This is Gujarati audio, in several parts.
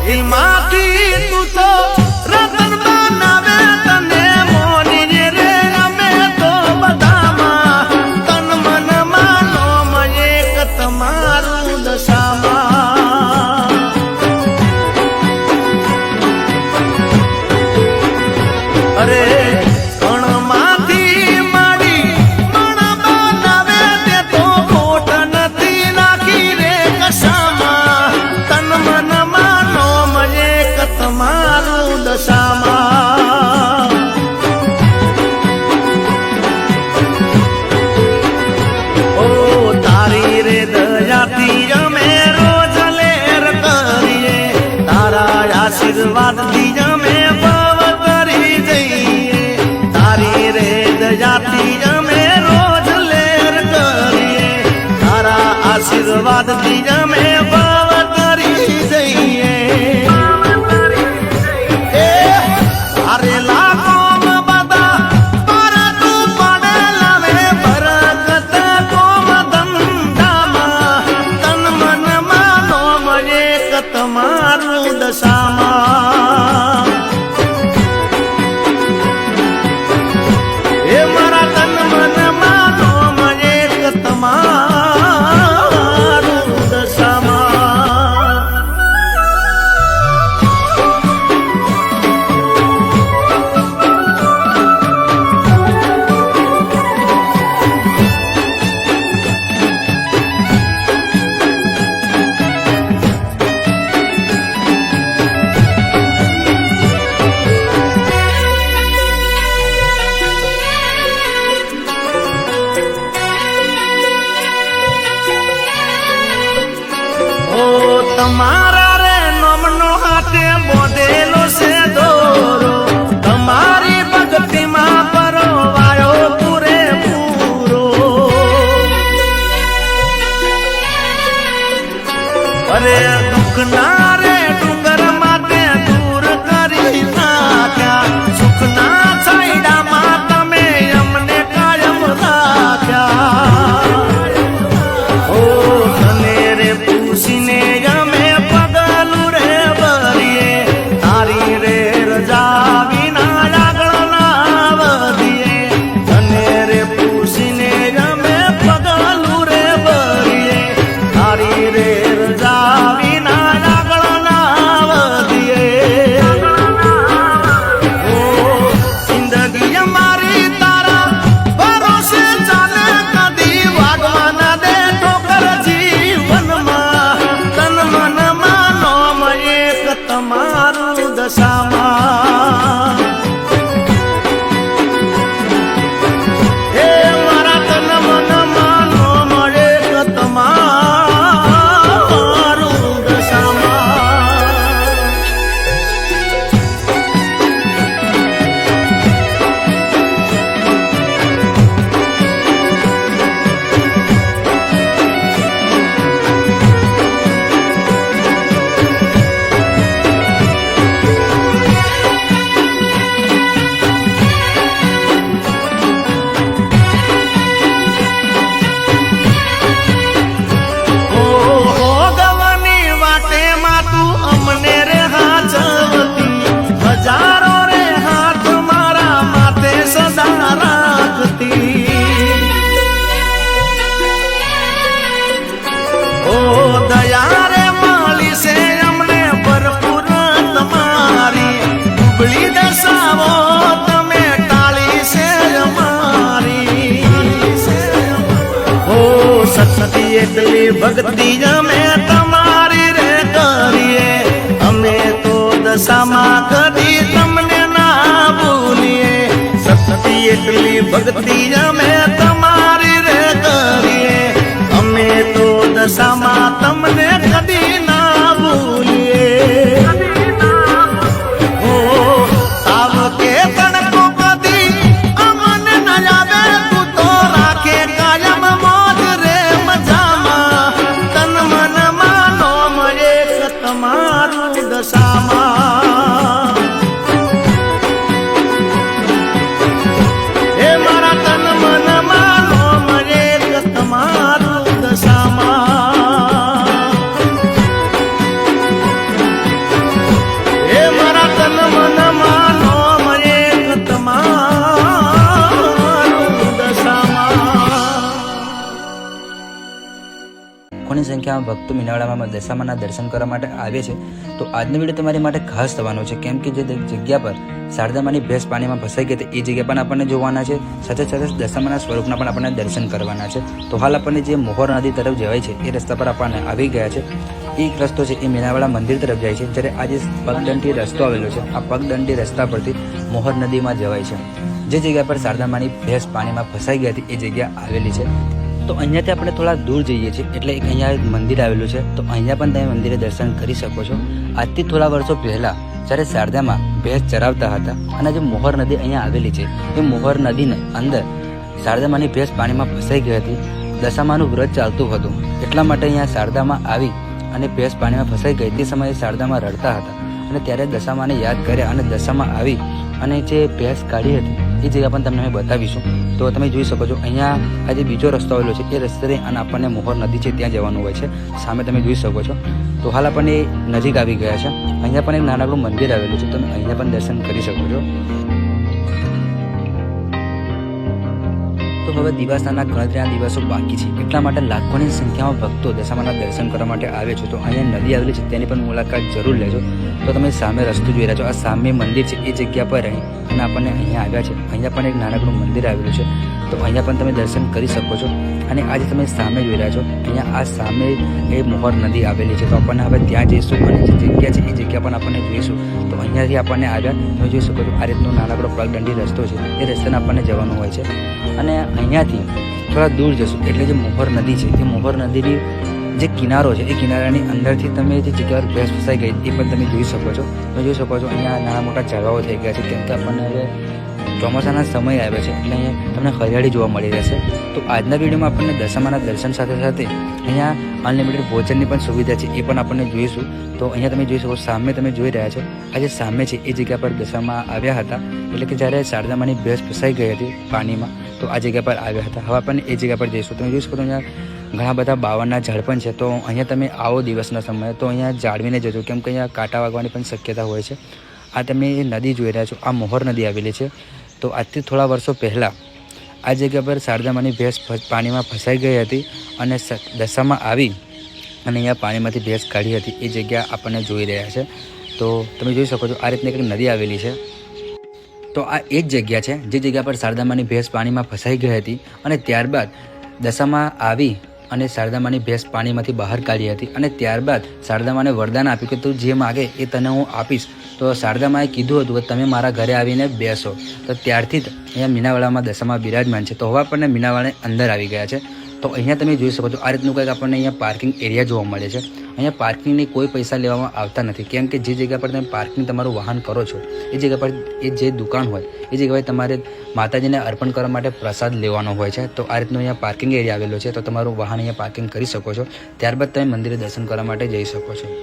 એથી માથી તું તો રતન બનાવે તને મોની રે અમે તો બધામાં તન મન માનો એક તમારું દશામાં અરે આશીર્વાદ થી અમે ભવ કરી જઈએ તારી રે દયાથી અમે રોજ લેર કરીએ તારા આશીર્વાદ થી અમે ભવ કરી જઈએ અરે લાખો બધા પર તું પડેલા વે બરકત કોમ ધંધામાં તન મન માનો એક તમારું દશામાં એ મારા તન મન માનો એક તમારું દશામાં તમારા રે નમનો હાથે બોધેલો છે દોરો તમારી ભક્તિમાં પરવાયો પૂરે પૂરો અરે દુઃખના રે ડુંગર માટે દૂર કરી નાખ્યા સુખના છાયડામાં તમે અમને કાયમ રાખ્યા ઓ તને રે પૂછીને તમારું દશામાં હે મારા તન મન માનો મળે તમારું દશામાં એટલી ભક્તિ અમે તમારી રે કરીએ અમે તો દશામાં કદી તમને ના ભૂલીએ સતતી એટલી ભક્તિ અમે તમારી રે કરીએ અમે તો દશામાં તમને કદી ના ભૂલીએ દશામાં હે મારા તન મન માનો મળે તમારું દશામાં સંખ્યામાં ભક્તો મીનાવાડામાં દશામાના દર્શન કરવા માટે આવે છે. તો આજનો વિડીયો તમારી માટે ખાસ થવાનો છે, કેમ કે જે જગ્યા પર શારદામાની ભેંસ પાણીમાં ફસાઈ ગઈ હતી એ જગ્યા પણ આપણને જોવાના છે. સાથે સાથે દશામાના સ્વરૂપના પણ આપણને દર્શન કરવાના છે. તો હાલ આપણને જે મોહર નદી તરફ જવાય છે એ રસ્તા પર આપણને આવી ગયા છે. એક રસ્તો છે એ મીનાવાડા મંદિર તરફ જાય છે, જ્યારે આ જે પગદંડી રસ્તો આવેલો છે આ પગદંડી રસ્તા પરથી મોહર નદીમાં જવાય છે. જે જગ્યા પર શારદામાની ભેંસ પાણીમાં ફસાઈ ગઈ હતી એ જગ્યા આવેલી છે. તો અહીંયાથી આપણે થોડા દૂર જઈએ છીએ એટલે એક અહીંયા એક મંદિર આવેલું છે. તો અહીંયા પણ તમે મંદિરે દર્શન કરી શકો છો. આજથી થોડા વર્ષો પહેલાં જ્યારે શારદામાં ભેંસ ચરાવતા હતા અને જે મોહર નદી અહીંયા આવેલી છે એ મોહર નદીને અંદર શારદામાની ભેંસ પાણીમાં ફસાઈ ગઈ હતી. દશામાનું વ્રત ચાલતું હતું એટલા માટે અહીંયા શારદામાં આવી અને ભેંસ પાણીમાં ફસાઈ ગઈ તે સમયે શારદામાં રડતા હતા અને ત્યારે દશામાને યાદ કર્યા અને દશામાં આવી અને જે ભેંસ કાઢી હતી એ જગ્યા પણ તમને અમે બતાવીશું. તો તમે જોઈ શકો છો અહીંયા આ જે બીજો રસ્તો આવેલો છે એ રસ્તે અને આપણને મોહર નદી છે ત્યાં જવાનું હોય છે. સામે તમે જોઈ શકો છો. તો હાલ આપણને નજીક આવી ગયા છે. અહીંયા પણ એક નાનકડું મંદિર આવેલું છે, તમે અહીંયા પણ દર્શન કરી શકો છો. તો હવે દિવાસાના ગણતરીના દિવસો બાકી છે એટલા માટે લાખોની સંખ્યામાં ભક્તો દશામાના દર્શન કરવા માટે આવે છે. તો અહીંયા નદી આવેલી છે તેની પણ મુલાકાત જરૂર લેજો. તો તમે સામે રસ્તો જોઈ રહ્યા છો, આ સામે મંદિર છે એ જગ્યા પર રહી અને આપણને અહીંયા આવ્યા છે. અહીંયા પણ એક નાનકડું મંદિર આવેલું છે, તો અહીંયા પણ તમે દર્શન કરી શકો છો. અને આજે તમે સામે જોઈ રહ્યા છો અહીંયા આ સામે એ મોહર નદી આવેલી છે. તો આપણને હવે ત્યાં જઈશું અને જે જગ્યા છે એ જગ્યા પણ આપણને જોઈશું. તો અહીંયાથી આપણને આવ્યા તમે જોઈ શકો છો આ રીતનો નાનકડો પગદંડી રસ્તો છે એ રસ્તાને આપણને જવાનું હોય છે. અને અહીંયાથી થોડા દૂર જશું એટલે જે મોહર નદી છે એ મોહર નદીની જે કિનારો છે એ કિનારાની અંદરથી તમે જે જગ્યા પર ભેંસ ફસાઈ ગઈ એ પણ તમે જોઈ શકો છો. તમે જોઈ શકો છો અહીંયા નાના મોટા ઝાડવાઓ થઈ ગયા છે, કેમ કે આપણને હવે ચોમાસાના સમય આવ્યો છે એટલે અહીંયા તમને હરિયાળી જોવા મળી રહેશે. તો આજના વિડીયોમાં આપણને દશામાના દર્શન સાથે સાથે અહીંયા અનલિમિટેડ ભોજનની પણ સુવિધા છે એ પણ આપણને જોઈશું. તો અહીંયા તમે જોઈ શકો સામે તમે જોઈ રહ્યા છો આ જે સામે છે એ જગ્યા પર દશામાં આવ્યા હતા, એટલે કે જ્યારે શારદામાની ભેંસ ફસાઈ ગઈ હતી પાણીમાં તો આ જગ્યા પર આવ્યા હતા. હવે આપણને એ જગ્યા પર જઈશું. તમે જોઈ શકો છો અહીંયા ઘણા બધા બાવળના ઝાડ પણ છે. તો અહીંયા તમે આવો દિવસના સમયે તો અહીંયા જાળવીને જજો, કેમ કે અહીંયા કાંટા વાગવાની પણ શક્યતા હોય છે. આ તમે નદી જોઈ રહ્યા છો, આ મોહર નદી આવેલી છે. તો આજથી થોડા વર્ષો પહેલાં આ જગ્યા પર શારદામાની ભેંસ પાણીમાં ફસાઈ ગઈ હતી અને દશામાં આવી અને અહીંયા પાણીમાંથી ભેંસ કાઢી હતી એ જગ્યા આપણને જોઈ રહ્યા છે. તો તમે જોઈ શકો છો આ રીતની એક નદી આવેલી છે. તો આ એ જ જગ્યા છે જે જગ્યા પર શારદામાની ભેંસ પાણીમાં ફસાઈ ગઈ હતી અને ત્યારબાદ દશામાં આવી અને શારદામાની ભેંસ પાણીમાંથી બહાર કાઢી હતી. અને ત્યારબાદ શારદામાને વરદાન આપ્યું કે તું જે માગે એ તને હું આપીશ. તો શારદામાએ કીધું હતું કે તમે મારા ઘરે આવીને બેસો. તો ત્યારથી જ અહીંયા મીનાવાડામાં દશામાં બિરાજમાન છે. તો હવે આપણને મીનાવાડા અંદર આવી ગયા છે. તો અહીંયા તમે જોઈ શકો છો આ રીતનું કંઈક આપણને અહીંયા પાર્કિંગ એરિયા જોવા મળે છે. અહીંયા પાર્કિંગની કોઈ પૈસા લેવામાં આવતા નથી, કેમ કે જે જગ્યા પર તમે પાર્કિંગ તમારું વાહન કરો છો એ જગ્યા પર એ જે દુકાન હોય એ જગ્યાએ તમારે માતાજીને અર્પણ કરવા માટે પ્રસાદ લેવાનો હોય છે. તો આ રીતનું અહીંયા પાર્કિંગ એરિયા આવેલો છે. તો તમારું વાહન અહીંયા પાર્કિંગ કરી શકો છો. ત્યારબાદ તમે મંદિરે દર્શન કરવા માટે જઈ શકો છો.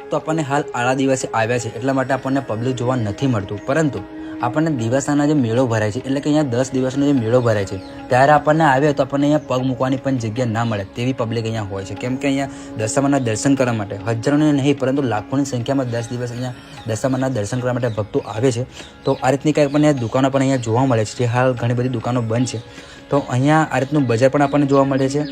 તો આપણને હાલ આડા દિવસે આવ્યા છે એટલા માટે આપણને પબ્લિક જોવા નથી મળતું, પરંતુ આપણને દિવાસાના જે મેળો ભરાય છે એટલે કે અહીંયા 10 દિવસનો જે મેળો ભરાય છે ત્યારે આપણને આવે તો આપણને અહીંયા પગ મૂકવાની પણ જગ્યા ના મળે તેવી પબ્લિક અહીંયા હોય છે. કેમ કે અહીંયા દશામાના દર્શન કરવા માટે હજારોને નહીં પરંતુ લાખોની સંખ્યામાં 10 દિવસ અહીંયા દશામાના દર્શન કરવા માટે ભક્તો આવે છે. તો આ રીતની કંઈક આપણને દુકાનો પણ અહીંયા જોવા મળે છે, જે હાલ ઘણી બધી દુકાનો બંધ છે. તો અહીંયા આ રીતનું બજાર પણ આપણને જોવા મળે છે.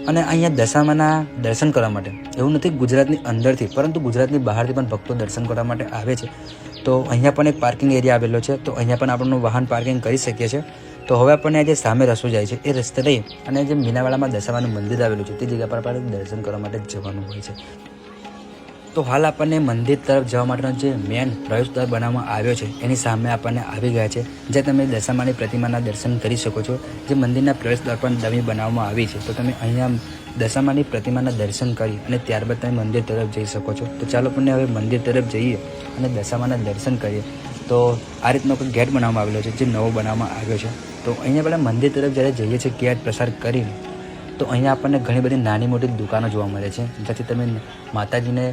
અને અહીંયા દશામાના દર્શન કરવા માટે એવું નથી ગુજરાતની અંદરથી પરંતુ ગુજરાતની બહારથી પણ ભક્તો દર્શન કરવા માટે આવે છે. તો અહીંયા પણ એક પાર્કિંગ એરિયા આવેલો છે. તો અહીંયા પણ આપણું વાહન પાર્કિંગ કરી શકીએ છીએ. તો હવે આપણને જે સામે રસ્તો જાય છે એ રસ્તે રહી અને જે મીનાવાડામાં દશામાનું મંદિર આવેલું છે તે જગ્યા પર આપણે દર્શન કરવા માટે જવાનું હોય છે. તો હાલ આપણને મંદિર તરફ જવા માટેનો જે મેન પ્રવેશદ્વાર બનાવવામાં આવ્યો છે એની સામે આપણને આવી ગયા છે, જ્યાં તમે દશામાની પ્રતિમાના દર્શન કરી શકો છો. જે મંદિરના પ્રવેશદ્વાર પણ નવી બનાવવામાં આવી છે. તો તમે અહીંયા દશામાની પ્રતિમાના દર્શન કરી અને ત્યારબાદ તમે મંદિર તરફ જઈ શકો છો. તો ચાલો આપણને હવે મંદિર તરફ જઈએ અને દશામાના દર્શન કરીએ. તો આ રીતનો કોઈ ગેટ બનાવવામાં આવેલો છે જે નવો બનાવવામાં આવ્યો છે. તો અહીંયા પહેલાં મંદિર તરફ જ્યારે જઈએ છીએ ગેટ પ્રસાર કરીને તો અહીંયા આપણને ઘણી બધી નાની મોટી દુકાનો જોવા મળે છે, જ્યાંથી તમે માતાજીને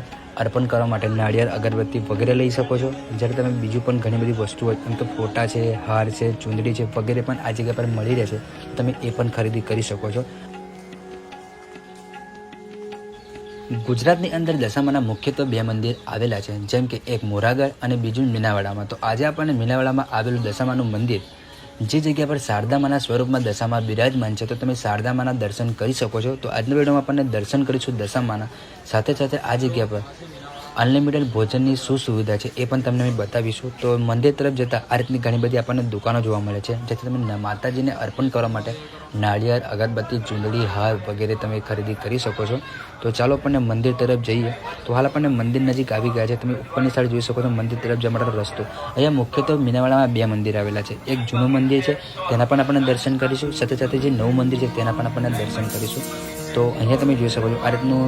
અર્પણ કરવા માટે નાળિયેર અગરબત્તી વગેરે લઈ શકો છો. જ્યારે તમે બીજું પણ ઘણી બધી વસ્તુઓ એમ તો ફોટા છે, હાર છે, ચૂંદડી છે વગેરે પણ આ જગ્યા પર મળી રહે છે. તમે એ પણ ખરીદી કરી શકો છો. ગુજરાતની અંદર દશામાના મુખ્યત્વે 2 મંદિર આવેલા છે, જેમ કે એક મોરાગઢ અને બીજું મીનાવાડામાં. તો આજે આપણને મીનાવાડામાં આવેલું દશામાનું મંદિર જે જગ્યા પર શારદામાના સ્વરૂપમાં દશામાં બિરાજમાન છે તો તમે શારદામાના દર્શન કરી શકો છો. તો આજના વિડીયોમાં આપણને દર્શન કરીશું દશામાના, સાથે સાથે આ જગ્યા પર અનલિમિટેડ ભોજનની શું સુવિધા છે એ પણ તમને અમે બતાવીશું. તો મંદિર તરફ જતાં આ રીતની ઘણી બધી આપણને દુકાનો જોવા મળે છે, જેથી તમે માતાજીને અર્પણ કરવા માટે નાળિયેર, અગરબત્તી, ચૂંદડી, હાર વગેરે તમે ખરીદી કરી શકો છો. તો ચાલો આપણને મંદિર તરફ જઈએ. તો હાલ આપણને મંદિર નજીક આવી ગયા છે. તમે ઉપરની સાઈડ જોઈ શકો છો મંદિર તરફ જવા માટેનો રસ્તો. અહીંયા મુખ્યત્વે મીનાવાડામાં 2 મંદિર આવેલા છે. એક જૂનું મંદિર છે, તેના પણ આપણને દર્શન કરીશું. સાથે સાથે જે નવું મંદિર છે તેના પણ આપણને દર્શન કરીશું. તો અહીંયા તમે જોઈ શકો છો આ રીતનું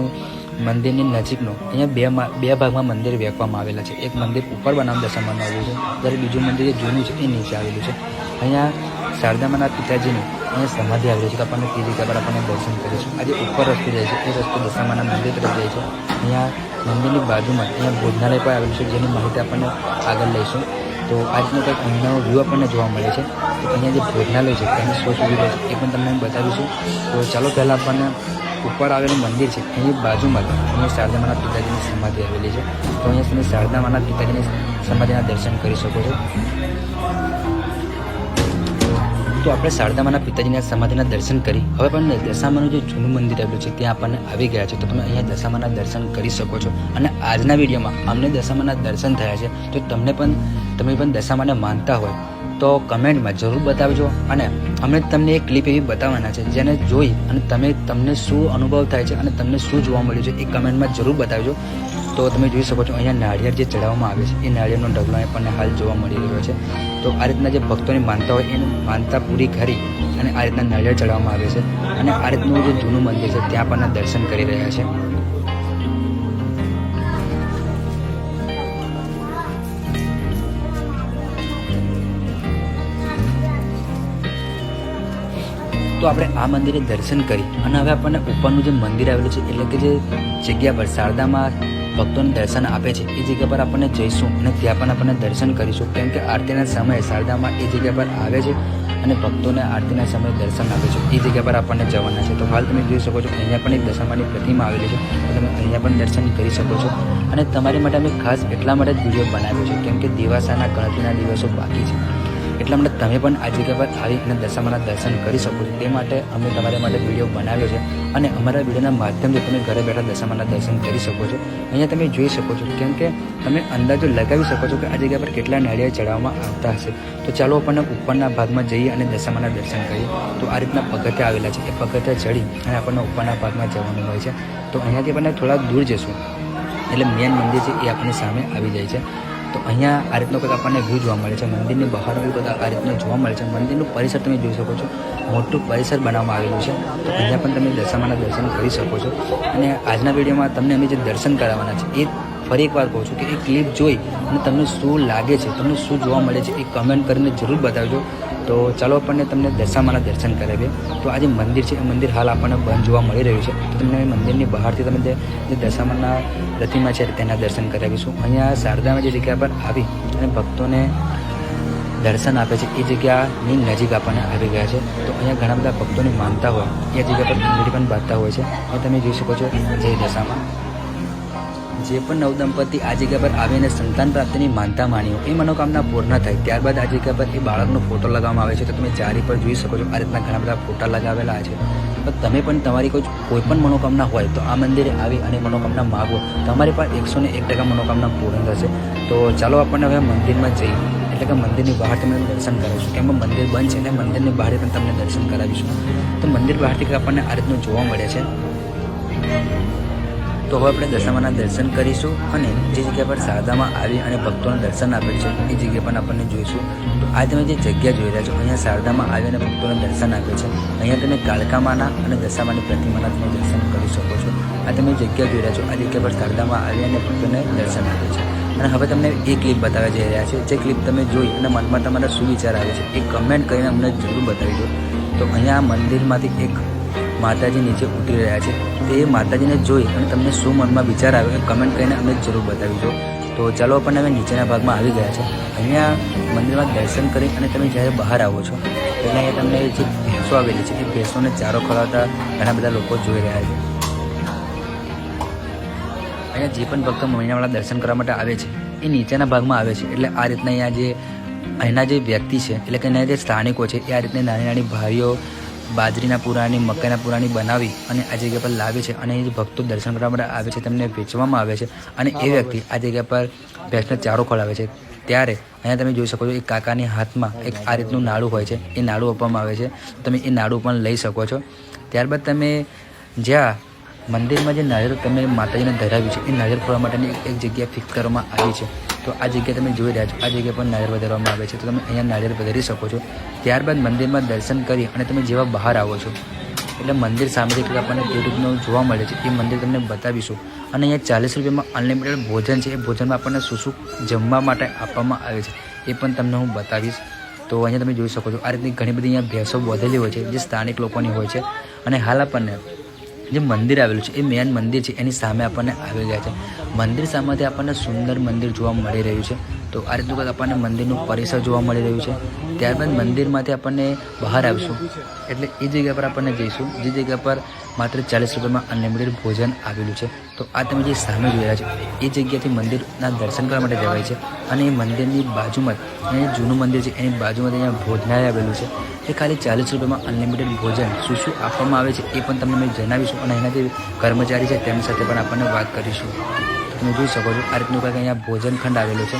મંદિરની નજીકનો અહીંયા બે ભાગમાં મંદિર વહેંચવામાં આવેલા છે. એક મંદિર ઉપર બનાવવામાં દશામાનું આવ્યું છે, જ્યારે બીજું મંદિર જે જૂનું છે એ નીચે આવેલું છે. અહીંયા શારદામાના પિતાજીની અહીંયા સમાધિ આવેલી છે. તો આપણને તે જગ્યા પર આપણને દર્શન કરીશું. આજે ઉપર રસ્તો જાય છે એ રસ્તો દશામાના મંદિર તરફ જાય છે. અહીંયા મંદિરની બાજુમાં અહીંયા ભોજનાલય પણ આવેલું છે, જેની માહિતી આપણને આગળ લઈશું. તો આ રીતનો કંઈક અહીંયાનો વ્યૂ આપણને જોવા મળે છે. તો અહીંયા જે ભોજનાલય છે તેની શું સુવિધા છે એ પણ તમને બતાવીશું. તો ચાલો પહેલાં આપણને ઉપર આવેલું મંદિર છે એની બાજુમાં અહીંયા શારદામાના પિતાજીની સમાધિ આવેલી છે. તો અહીંયા તમે શારદામાના પિતાજીની સમાધિના દર્શન કરી શકો છો. તો આપણે શારદામાના પિતાજીના સમાધિના દર્શન કરી હવે પણ દશામાનું જે જૂનું મંદિર આવેલું છે ત્યાં આપણને આવી ગયા છે. તો તમે અહીંયા દશામાના દર્શન કરી શકો છો. અને આજના વિડીયોમાં અમને દશામાના દર્શન થયા છે. તો તમે પણ દશામાને માનતા હોય તો કમેન્ટમાં જરૂર બતાવજો. અને અમે તમને એક ક્લિપ એવી બતાવવાના છે જેને જોઈ અને તમને શું અનુભવ થાય છે અને તમને શું જોવા મળ્યું છે એ કમેન્ટમાં જરૂર બતાવજો. તો તમે જોઈ શકો છો અહીંયા નાળિયેર જે ચડાવવામાં આવે છે એ નાળિયેરનો ઢગલો આપણને હાલ જોવા મળી રહ્યો છે. તો આ રીતના જે ભક્તોની માનતા હોય એની માનતા પૂરી કરી અને આ રીતના નાળિયેર ચડાવવામાં આવે છે. અને આ રીતનું જે જૂનું મંદિર છે ત્યાં આપણને દર્શન કરી રહ્યા છે. તો આપણે આ મંદિરે દર્શન કરી અને હવે આપણને ઉપરનું જે મંદિર આવેલું છે એટલે કે જે જગ્યા પર શારદામાં ભક્તોને દર્શન આપે છે એ જગ્યા પર આપણને જઈશું અને ત્યાં પણ આપણને દર્શન કરીશું. કેમ કે આરતીના સમયે શારદામાં એ જગ્યા પર આવે છે અને ભક્તોને આરતીના સમયે દર્શન આપે છે. એ જગ્યા પર આપણને જવાના છે. તો હાલ તમે જોઈ શકો છો અહીંયા પણ એક દશામાની પ્રતિમા આવેલી છે. તો તમે અહીંયા પણ દર્શન કરી શકો છો. અને તમારી માટે અમે ખાસ એટલા માટે જ વિડીયો બનાવ્યો છે કેમ કે દિવાસાના ગણતરીના દિવસો બાકી છે, એટલા માટે તમે પણ આ જગ્યા પર આવી અને દશામાના દર્શન કરી શકો છો. તે માટે અમે તમારા માટે વિડીયો બનાવ્યો છે. અને અમારા વિડીયોના માધ્યમથી તમે ઘરે બેઠા દશામાના દર્શન કરી શકો છો. અહીંયા તમે જોઈ શકો છો કેમ કે તમે અંદાજો લગાવી શકો છો કે આ જગ્યા પર કેટલા નાળિયેર ચડાવવામાં આવતા હશે. તો ચાલો આપણને ઉપરના ભાગમાં જઈએ અને દશામાના દર્શન કરીએ. તો આ રીતના પગથિયા આવેલા છે, એ પગથિયા ચડી અને આપણને ઉપરના ભાગમાં જવાનું હોય છે. તો અહીંયાથી આપણને થોડા દૂર જશું એટલે મેન મંદિર છે એ આપણી સામે આવી જાય છે. તો અહીંયા આ રીતનો કંઈક આપણને વ્યૂ જોવા મળે છે. મંદિરની બહારનું વ્યૂ કંઈક આ રીતનું જોવા મળે છે. મંદિરનું પરિસર તમે જોઈ શકો છો, મોટું પરિસર બનાવવામાં આવેલું છે. તો અહીંયા પણ તમે દશામાના દર્શન કરી શકો છો. અને આજના વિડીયોમાં તમને અમે જે દર્શન કરાવવાના છે એ ફરી એકવાર કહું છું કે એ ક્લિપ જોઈ અને તમને શું લાગે છે, તમને શું જોવા મળે છે એ કમેન્ટ કરીને જરૂર બતાવજો. તો ચાલો આપણને તમને દશામાના દર્શન કરાવીએ. તો આ જે મંદિર છે એ મંદિર હાલ આપણને બંધ જોવા મળી રહ્યું છે. તો તમને મંદિરની બહારથી તમે જે દશામાના પ્રતિમા છે તેના દર્શન કરાવીશું. અહીંયા શારદામાં જે જગ્યા પર આવી અને ભક્તોને દર્શન આપે છે એ જગ્યાની નજીક આપણને આવી ગયા છે. તો અહીંયા ઘણા બધા ભક્તોની માનતા હોય એ જગ્યા પર મંદિર પણ બાંધતા હોય છે. એ તમે જોઈ શકો છો જય દશામાં. જે પણ નવદંપતિ આ જગ્યા પર આવીને સંતાન પ્રાપ્તિની માનતા માની હોય એ મનોકામના પૂર્ણ થાય ત્યારબાદ આ જગ્યા પર એ બાળકનો ફોટો લગાવવામાં આવે છે. તો તમે ચારી પર જોઈ શકો છો આ રીતના ઘણા બધા ફોટા લગાવેલા છે. તો તમે પણ તમારી કોઈ પણ મનોકામના હોય તો આ મંદિરે આવી અને મનોકામના માગો, તમારી પાસે 101% મનોકામના પૂર્ણ થશે. તો ચાલો આપણને હવે મંદિરમાં જઈએ, એટલે કે મંદિરની બહાર તમને દર્શન કરાવીશું. કેમ મંદિર બંધ છે એટલે મંદિરની બહાર પણ તમને દર્શન કરાવીશું. તો મંદિર બહારથી આપણને આ રીતનું જોવા મળે છે. તો હવે આપણે દશામાના દર્શન કરીશું અને જે જગ્યા પર શારદામાં આવી અને ભક્તોને દર્શન આપે છે એ જગ્યા પણ આપણને જોઈશું. તો આ તમે જે જગ્યા જોઈ રહ્યા છો અહીંયા શારદામાં આવી અને ભક્તોને દર્શન આપે છે. અહીંયા તમે કાલકામાના અને દશામાની પ્રતિમાના તમે દર્શન કરી શકો છો. આ તમે જગ્યા જોઈ રહ્યા છો, આ જગ્યા પર શારદામાં આવી અને ભક્તોને દર્શન આપે છે. અને હવે તમને એ ક્લિપ બતાવવા જઈ રહ્યા છે. જે ક્લિપ તમે જોઈ અને મનમાં તમારા શું વિચાર આવે છે એ કમેન્ટ કરીને અમને જરૂર બતાવી દો. તો અહીંયા મંદિરમાંથી એક માતાજી નીચે ઉતરી રહ્યા છે. તે માતાજીને જોઈ અને તમને શું મનમાં વિચાર આવ્યો એ કમેન્ટ કરીને અમને જરૂર બતાવી દો. તો ચાલો આપણને હવે નીચેના ભાગમાં આવી ગયા છે. અહીંયા મંદિરમાં દર્શન કરી અને તમે જ્યારે બહાર આવો છો એટલે અહીંયા તમને જે ભેંસો આવેલી છે એ ભેંસોને ચારો ખવડાવતા ઘણા બધા લોકો જોઈ રહ્યા છે. અહીંયા જે પણ ભક્તો મહિનાવાળા દર્શન કરવા માટે આવે છે એ નીચેના ભાગમાં આવે છે. એટલે આ રીતના અહીંયા જે અહીંના જે વ્યક્તિ છે એટલે કે અહીંના જે સ્થાનિકો છે એ આ રીતની નાની નાની ભારીઓ બાજરીના પૂરાની મકાઈના પૂરાની બનાવી અને આ જગ્યા પર લાવે છે અને જે ભક્તો દર્શન કરવા માટે આવે છે તેમને વેચવામાં આવે છે અને એ વ્યક્તિ આ જગ્યા પર ભેંસને ચારો ખવડાવે છે. ત્યારે અહીંયા તમે જોઈ શકો છો એક કાકાની હાથમાં એક આ રીતનું નાડું હોય છે, એ નાડું આપવામાં આવે છે. તમે એ નાડું પણ લઈ શકો છો. ત્યારબાદ તમે જ્યાં મંદિરમાં જે નારિયેળ તમે માતાજીને ધરાવ્યું છે એ નારિયેળ ફોડવા માટેની એક જગ્યા ફિક્સ કરવામાં આવી છે. તો આ જગ્યા તમે જોઈ રહ્યા છો, આ જગ્યા પર નારિયેળ વધારવામાં આવે છે. તો તમે અહીંયા નારિયેળ વધારી શકો છો. ત્યારબાદ મંદિરમાં દર્શન કરી અને તમે જેવા બહાર આવો છો એટલે મંદિર સામેથી કંઈક આપણને જે રીતનું જોવા મળે છે એ મંદિર તમને બતાવીશું. અને અહીંયા 40 રૂપિયામાં અનલિમિટેડ ભોજન છે. એ ભોજનમાં આપણને શું શું જમવા માટે આપવામાં આવે છે એ પણ તમને હું બતાવીશ. તો અહીંયા તમે જોઈ શકો છો આ રીતની ઘણી બધી અહીંયા ભેંસો બોધેલી હોય છે જે સ્થાનિક લોકોની હોય છે. અને હાલ આપણને જે મંદિર આવેલું છે એ મેન મંદિર છે એની સામે આપણને આવી ગયા છે. મંદિર સામેથી આપણને સુંદર મંદિર જોવા મળી રહ્યું છે. તો આ રીતનું કંઈક આપણને મંદિરનું પરિસર જોવા મળી રહ્યું છે. ત્યારબાદ મંદિરમાંથી આપણને બહાર આવીશું એટલે એ જગ્યા પર આપણને જઈશું જે જગ્યા પર માત્ર 40 રૂપિયામાં અનલિમિટેડ ભોજન આવેલું છે. તો આ તમે જે સામે જોઈ રહ્યા છો એ જગ્યાથી મંદિરના દર્શન કરવા માટે જવાય છે. અને એ મંદિરની બાજુમાં જ જે જૂનું મંદિર છે એની બાજુમાં અહીંયા ભોજનાલય આવેલું છે. એ ખાલી 40 રૂપિયામાં અનલિમિટેડ ભોજન શું શું આપવામાં આવે છે એ પણ તમને મેં જણાવીશું. અને એના જે કર્મચારી છે તેમની સાથે પણ આપણને વાત કરીશું. તમે જોઈ શકો છો આ રીતનું કંઈક અહીંયા ભોજન ખંડ આવેલો છે.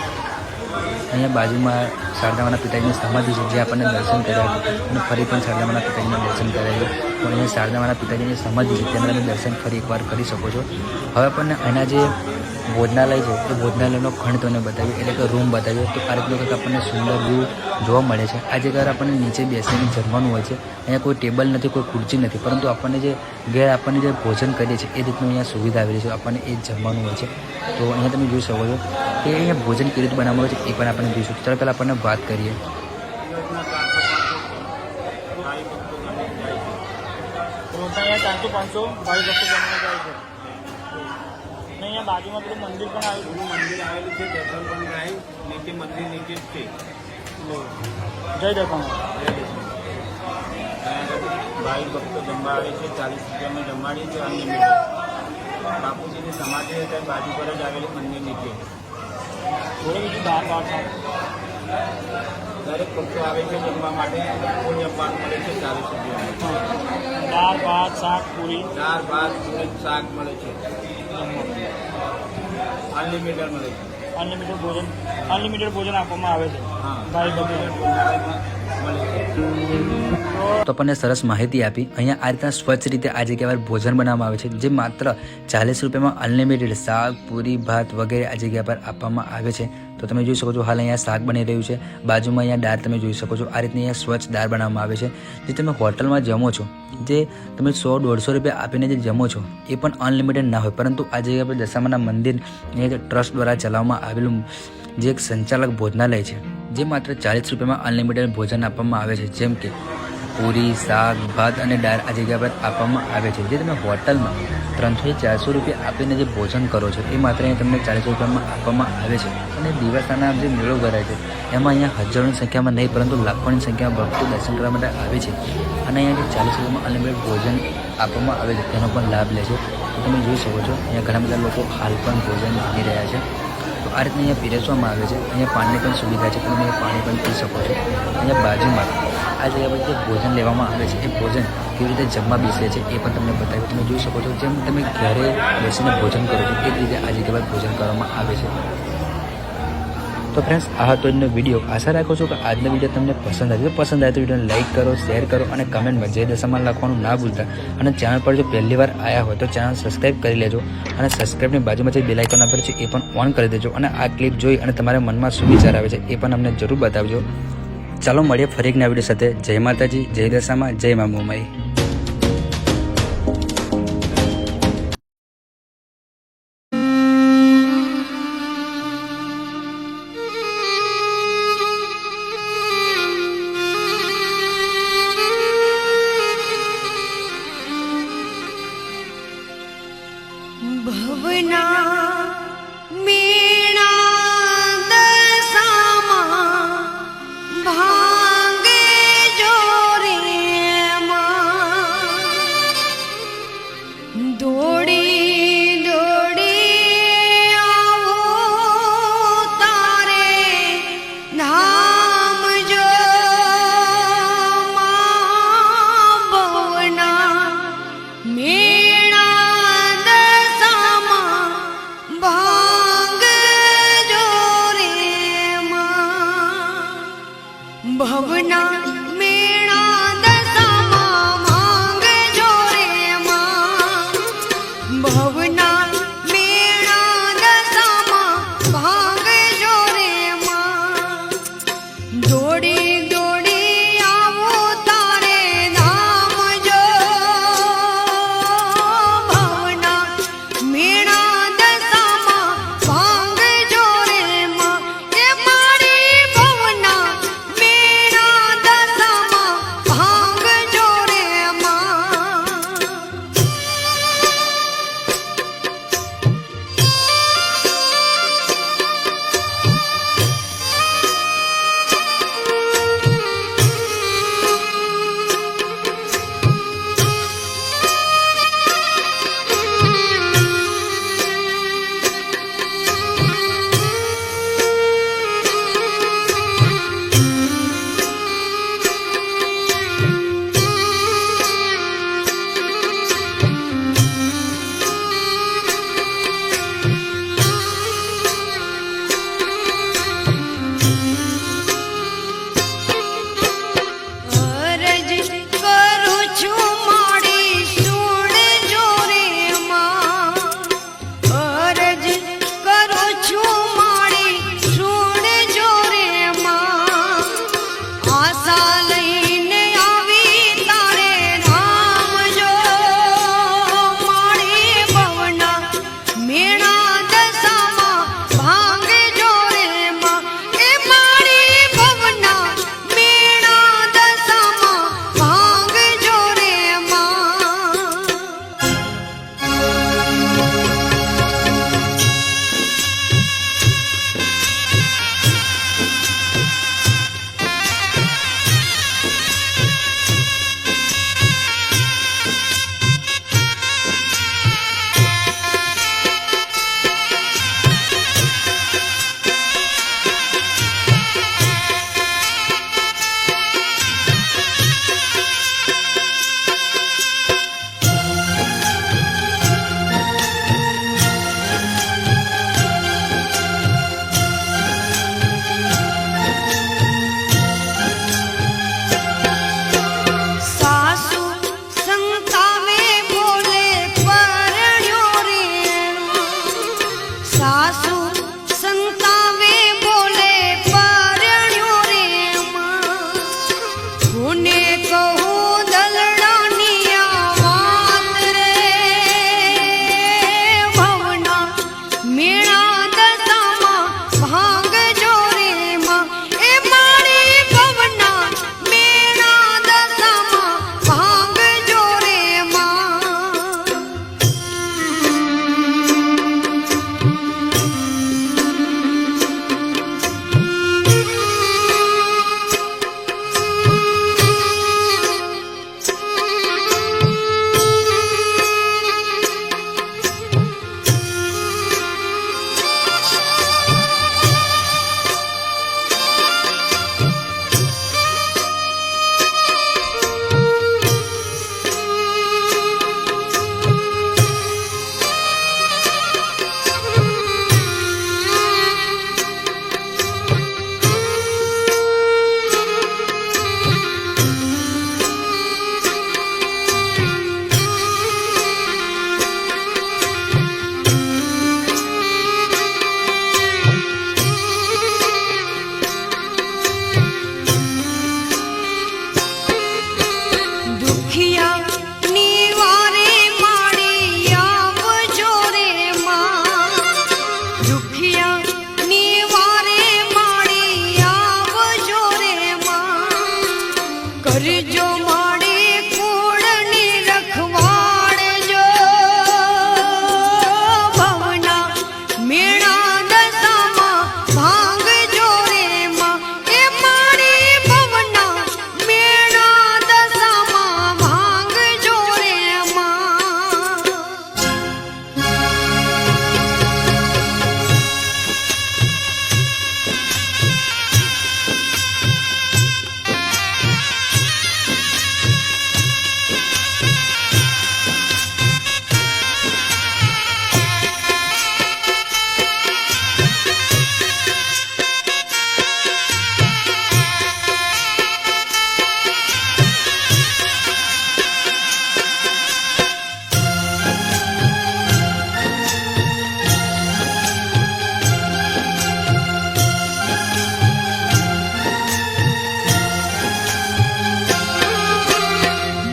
અહીંયા બાજુમાં શારદામાના પિતાજીની સમાધિ છે જે આપણને દર્શન કરાવ્યું અને ફરી પણ શારદામાના પિતાજીના દર્શન કરાવ્યું. તો અહીંયા શારદામાના પિતાજીની સમાધિ છે તેના તમે દર્શન ફરી એકવાર કરી શકો છો. હવે આપણને એના જે ભોજનાલય છે એ ભોજનાલયનો ખંડ તમને બતાવ્યું એટલે કે રૂમ બતાવ્યો. તો આ રીતનું કંઈક આપણને સુંદર વ્યૂ જોવા મળે છે. આ જગ્યાએ આપણને નીચે બેસીને જમવાનું હોય છે. અહીંયા કોઈ ટેબલ નથી, કોઈ ખુરચી નથી, પરંતુ આપણને જે ઘેર આપણને જે ભોજન કરીએ છીએ એ રીતનું અહીંયા સુવિધા આવેલી છે. આપણને એ જ જમવાનું હોય છે. તો અહીંયા તમે જોઈ શકો છો કે અહીંયા ભોજન કેવી રીતે બનાવવામાં આવે છે એ પણ આપણે જોઈશું. ચાલો પહેલાં આપણને વાત કરીએ. અહીંયા 400-500 ભાઈ ભક્તો જમીને જાય છે. અને અહીંયા બાજુમાં પેલું મંદિર પણ આવેલું મંદિર આવેલું છે, દર્શન પણ થાય. નીચે મંદિર નીચે જ છે. જય દર્શન. ભાઈ ભક્તો જમવા આવે છે, 40 રૂપિયામાં જમાડીએ છીએ અનલિમિટેડ. બાપુજીની સમાધિ છે બાજુ પર જ આવેલી મંદિર નીચે. જોડે બીજું દાળ ભાત શાક. દરેક ભક્તો આવે છે જમવા માટે. ફૂલ જમવાનું મળે છે 40 રૂપિયામાં. દાળ ભાત શાક પૂરી દાળ ભાત પૂરી શાક મળે છે. અનલિમિટેડ મળે છે. અનલિમિટેડ ભોજન આપવામાં આવે છે. હા, ભાઈ ભક્તો મળે છે. તો આપણને સરસ માહિતી આપી. અહીંયા આ રીતના સ્વચ્છ રીતે આ જગ્યા પર ભોજન બનાવવામાં આવે છે જે માત્ર 40 રૂપિયામાં અનલિમિટેડ શાક પૂરી ભાત વગેરે આ જગ્યા પર આપવામાં આવે છે. તો તમે જોઈ શકો છો હાલ અહીંયા શાક બની રહ્યું છે. બાજુમાં અહીંયા દાળ તમે જોઈ શકો છો. આ રીતની અહીંયા સ્વચ્છ દાળ બનાવવામાં આવે છે. જે તમે હોટલમાં જમો છો, જે તમે 100-150 રૂપિયા આપીને જે જમો છો એ પણ અનલિમિટેડ ના હોય, પરંતુ આ જગ્યા પર દશામાના મંદિર ટ્રસ્ટ દ્વારા ચલાવવામાં આવેલું જે એક સંચાલક ભોજનાલય છે જે માત્ર 40 રૂપિયામાં અનલિમિટેડ ભોજન આપવામાં આવે છે. જેમ કે પૂરી શાક ભાત અને દાળ આ જગ્યા પર આપવામાં આવે છે. જે તમે હોટલમાં 300-400 રૂપિયા આપીને જે ભોજન કરો છો એ માત્ર અહીંયા તમને 40 રૂપિયામાં આપવામાં આવે છે. અને દિવસના જે મેળો ભરાય છે એમાં અહીંયા હજારોની સંખ્યામાં નહીં પરંતુ લાખોની સંખ્યામાં ભક્તો દર્શન કરવા માટે આવે છે. અને અહીંયા જે 40 રૂપિયામાં અનલિમિટેડ ભોજન આપવામાં આવે છે તેનો પણ લાભ લે છે. તો તમે જોઈ શકો છો અહીંયા ઘણા બધા લોકો હાલ પણ ભોજન જમી રહ્યા છે. તો આ રીતના અહીંયા પીરસવામાં આવે છે. અહીંયા પાણીની પણ સુવિધા છે, તમે પાણી પણ પી શકો છો. અહીંયા બાજુમાં આ જગ્યા પર જે ભોજન લેવામાં આવે છે એ ભોજન કેવી રીતે જમવા બેસે છે એ પણ તમને બતાવ્યું. તમે જોઈ શકો છો જેમ તમે ઘરે બેસીને ભોજન કરો છો એ જ રીતે આ જગ્યા પર ભોજન કરવામાં આવે છે. તો ફ્રેન્ડ્સ આ હતો આજનો વિડીયો. આશા રાખું છું કે આજનો વિડીયો તમને પસંદ આવે. તો પસંદ આવે તો વિડીયોને લાઇક કરો, શેર કરો અને કમેન્ટમાં જય દશામાં લખવાનું ના ભૂલતા. અને ચેનલ પર જો પહેલી વાર આવ્યા હોય તો ચેનલ સબસ્ક્રાઈબ કરી લેજો. અને સબસ્ક્રાઈબની બાજુમાં જે બેલ આઇકોન આપેલું છે એ પણ ઓન કરી દેજો. અને આ ક્લિપ જોઈ અને તમારા મનમાં શું વિચાર આવે છે એ પણ અમને જરૂર બતાવજો. ચાલો મળીએ ફરી એક નવા વિડીયો સાથે. જય માતાજી, જય દશામાં, જય મા મોમાઈ. ભવના મેણા દશામાં ભાંગે જોરે માં દોડી દોડી આવો તારે ધા સાસુ સંતાવે બોલે પરણ્યો રે માં કોને કહું દલડાની આ વાત રે ભવના મેળા દશામાં ભાંગજો રે માં એ મારી ભવના મેળા દશામાં ભાંગજો રે માં દુખિયા નિવારે માડી આવજો રે માં દુખિયા નિવારે માડી આવજો રે માં કરજો માડી કુળની રખવાડજો ભવના મેળા દશામાં ભાંગજો રે માં એ મારી ભવના મેળા દશામાં ભાંગજો રે માં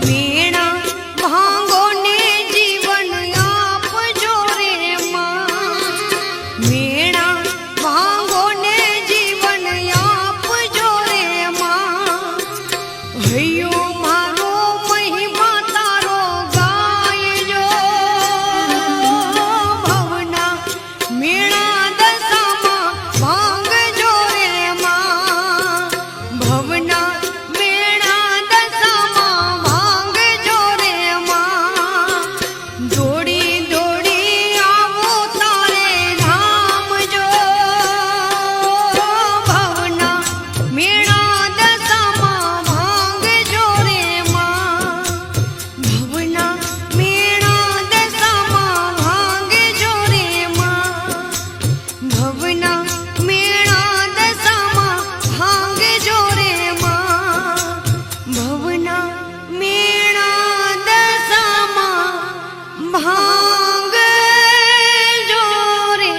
મેણા ભાંગો ને જીવન આપજો રે માં મેણા ભાંગો ને જીવન આપજો રે માં હૈયો મારો મહિમા તારો ગાયજો ભવના મેળા દશામાં ભાંગજો રે માં ભવના મેળા દશામાં ભાંગજો રે માં દોડી દોડી આવો તારે ધામજો ભવના મેળા દશામાં ભાંગજો રે માં ભવના મેળા દશામાં ભાંગજો રે માં ભવના મેળા દશામાં ભાંગજો રે માં ભવના મેળા દશામાં ભાંગજો રે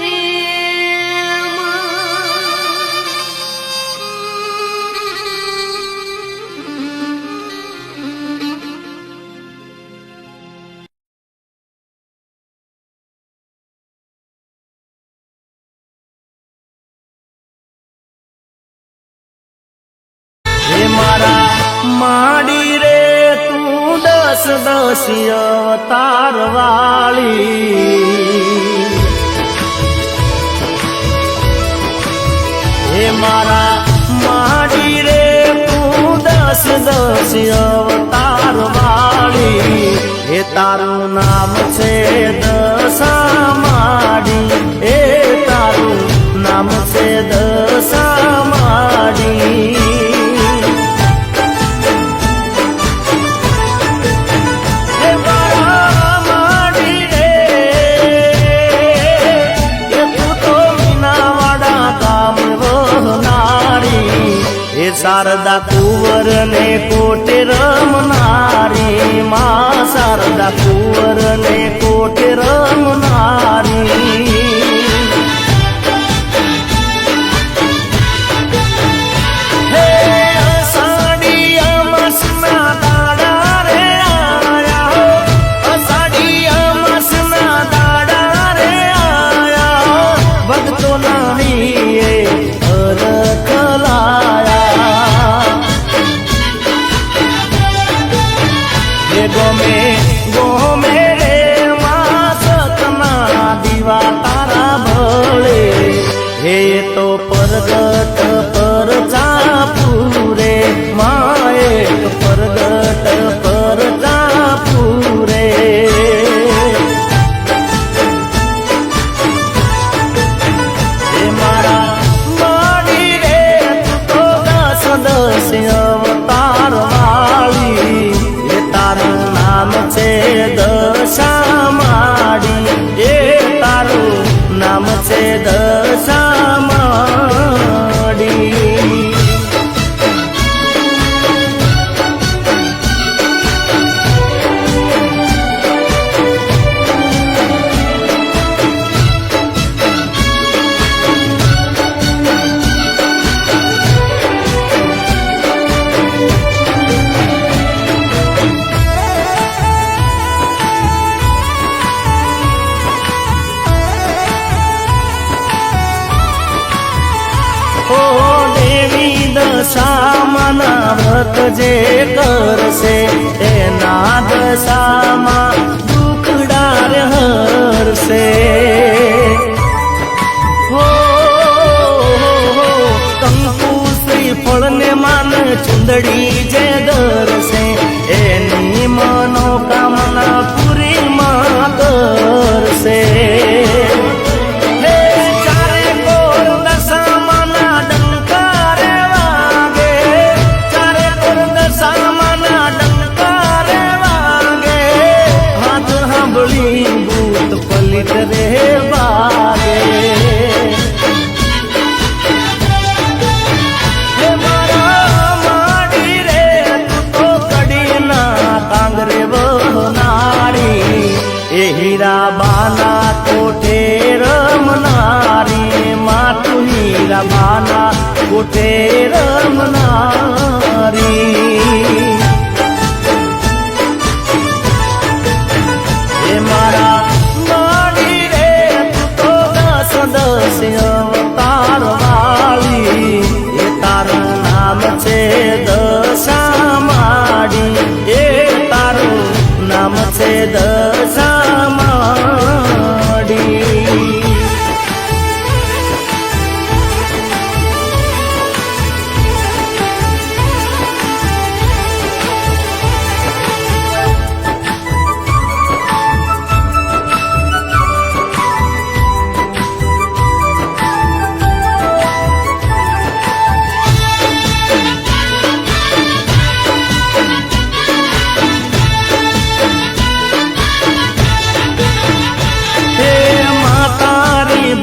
હે મારા માડી રે તું દસ દસ અવતાર વાળી હે મારા માડી રે તું દસ દસ અવતાર વાળી હે તારું નામ છે દશા માડી હે તારું નામ છે દશા માડી હે મારા માડી રે એ તું તો મીનાવાડા ગામ વહનારી હે શારદા કુંવર ને કોટે રમનારી માં શારદા કુંવર ને કોટે રમનારી એ તો પરગટ પર ચાપુરે માએ પરગટ પર ચાપુરે એ મારા માડી રે તું તો દસ અવતાર વાળી એ તારું નામ છે દશા માડી એ તારું નામ છે દશા માડી ઓ દેવી દશામાના વ્રત જે કરશે એના દશામાં દુખડાર હરશે હો કંકુ શ્રીફળ ને માન ચુંદડી જે દરશે એની મનોકામના પૂરી માં કરશે ભૂત પલિત રે બાગે હે મારા માડી રે તું તો કડીના કાંગરે વનારી એ હીરા બાના કોઠે રમનારી માતું હીરા બાના કોઠે રમનારી મારા માડી રે તું તો દસ અવતાર વાળી એ તારું નામ છે દશા માડી એ તારું નામ છે દશા માડી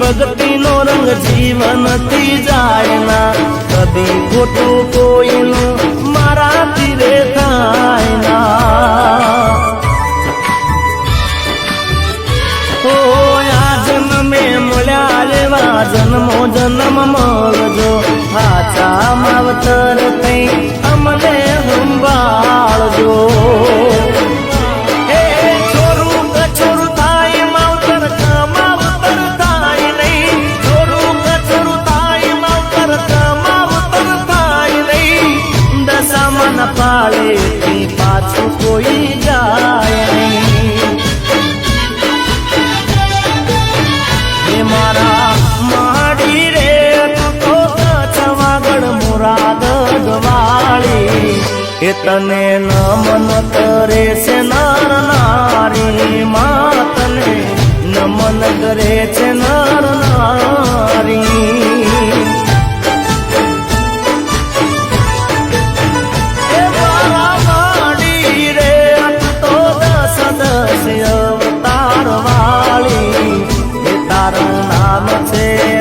ભક્તિનો રંગ જીવનથી જાય ના કદી ખોટું કોઈનું મારાથી રે થાય ના ઓ આ જન્મે મળ્યા એવા જન્મો જન્મ મળજો હાચા માવતર થઈ અમને સંભાળજો પાળેથી પાછું કોઈ જાય નહીં હે મારા માડી રે તું તો છવાગડ મુરાદ વાળી એ તને નમન કરે છે નર નારી માતને નમન કરે છે નર નારી અવતાર વાળી એ તારું નામ છે